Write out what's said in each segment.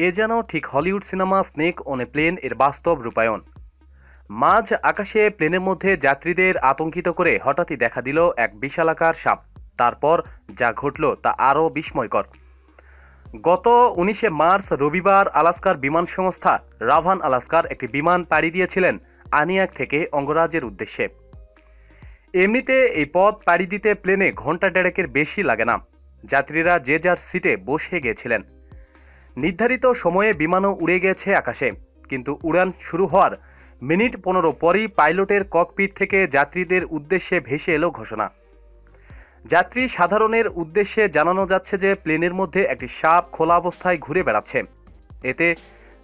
এ যেন ঠিক Hollywood cinema snake on a plane এর বাস্তব রূপায়ণ। মাঝ আকাশে প্লেনের মধ্যে যাত্রীদের আতঙ্কিত করে হঠাৎই দেখা দিল এক বিশালাকার সাপ। তারপর যা ঘটল তা আরও বিস্ময়কর। গত 19শে মার্চ রবিবার আলাস্কার বিমান সংস্থা রাভান আলাস্কার একটি বিমান পাড়ি দিয়েছিলেন আনিয়াক থেকে অঙ্গরাজ্যের উদ্দেশ্যে। এমনিতে এই পথ পাড়ি দিতে প্লেনে ঘন্টা দেড়েকের বেশি লাগে না। যাত্রীরা যে যার সিটে বসে গিয়েছিলেন। নির্ধারিত সময়ে বিমানও উড়ে গেছে আকাশে, কিন্তু উড়ান শুরু হওয়ার মিনিট 15 পরই পাইলটের ককপিট থেকে যাত্রীদের উদ্দেশ্যে ভেসে এলো ঘোষণা। যাত্রী সাধারণের উদ্দেশ্যে জানানো যাচ্ছে যে প্লেনের মধ্যে একটি সাপ খোলা অবস্থায় ঘুরে বেড়াচ্ছে। এতে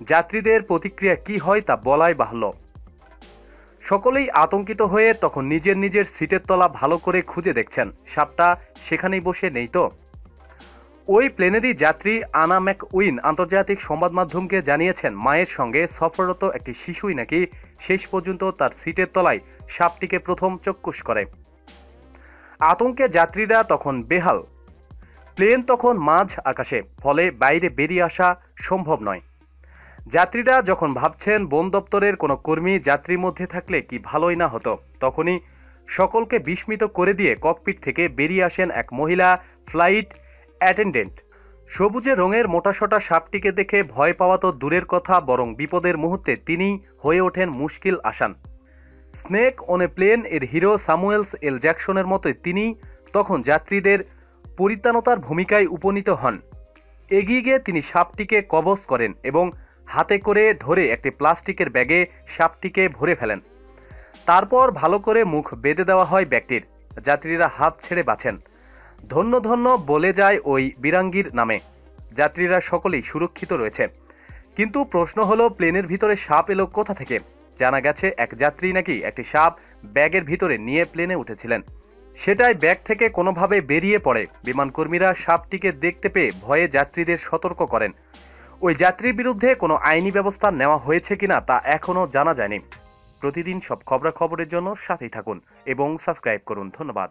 যাত্রীদের প্রতিক্রিয়া কী হয় তা বলাই বাহুল্য। সকলেই আতঙ্কিত হয়ে তখন নিজের নিজের সিটের তলা ভালো করে খুঁজে দেখছেন সাপটা সেখানেই বসে নেই তো। ওই প্লেনেরই যাত্রী আনা ম্যাকউইন আন্তর্জাতিক সংবাদ মাধ্যমকে জানিয়েছেন মায়ের সঙ্গে সফররত একটি শিশুই নাকি শেষ পর্যন্ত তার সিটের তলায় সাপটিকে প্রথম চক্ষুষ করে। আতঙ্কে যাত্রীরা তখন বেহাল। প্লেন তখন মাঝ আকাশে, ফলে বাইরে বেরিয়ে আসা সম্ভব নয়। যাত্রীরা যখন ভাবছেন বন দপ্তরের কোনো কর্মী যাত্রীর মধ্যে থাকলে কি ভালোই না হতো, তখনই সকলকে বিস্মিত করে দিয়ে ককপিট থেকে বেরিয়ে আসেন এক মহিলা ফ্লাইট অ্যাটেন্ডেন্ট। সবুজে রঙের মোটাসোটা সাপটিকে দেখে ভয় পাওয়া তো দূরের কথা, বরং বিপদের মুহূর্তে তিনি হয়ে ওঠেন মুশকিল আসান। স্নেক অন এ প্লেন এর হিরো স্যামুয়েলস এল জ্যাকসনের মতোই তিনি তখন যাত্রীদের পরিত্রাণতার ভূমিকায় উপনীত হন। এগিয়ে গিয়ে তিনি সাপটিকে কবজ করেন এবং হাতে করে ধরে একটি প্লাস্টিকের ব্যাগে সাপটিকে ভরে ফেলেন। তারপর ভালো করে মুখ বেঁধে দেওয়া হয় ব্যাগটির। যাত্রীরা হাত ছেড়ে বাঁচেন। ধন্য ধন্য বলে যায় ওই বীরাঙ্গীর নামে। যাত্রীরা সকলেই সুরক্ষিত রয়েছে। কিন্তু প্রশ্ন হলো, প্লেনের ভিতরে সাপ এলো কোথা থেকে? জানা গেছে এক যাত্রী নাকি একটি সাপ ব্যাগের ভিতরে নিয়ে প্লেনে উঠেছিলেন। সেটাই ব্যাগ থেকে কোনোভাবে বেরিয়ে পড়ে। বিমানকর্মীরা সাপটিকে দেখতে পেয়ে ভয়ে যাত্রীদের সতর্ক করেন। ওই যাত্রীর বিরুদ্ধে কোনো আইনি ব্যবস্থা নেওয়া হয়েছে কিনা তা এখনও জানা যায়নি। প্রতিদিন সব খবরাখবরের জন্য সাথেই থাকুন এবং সাবস্ক্রাইব করুন। ধন্যবাদ।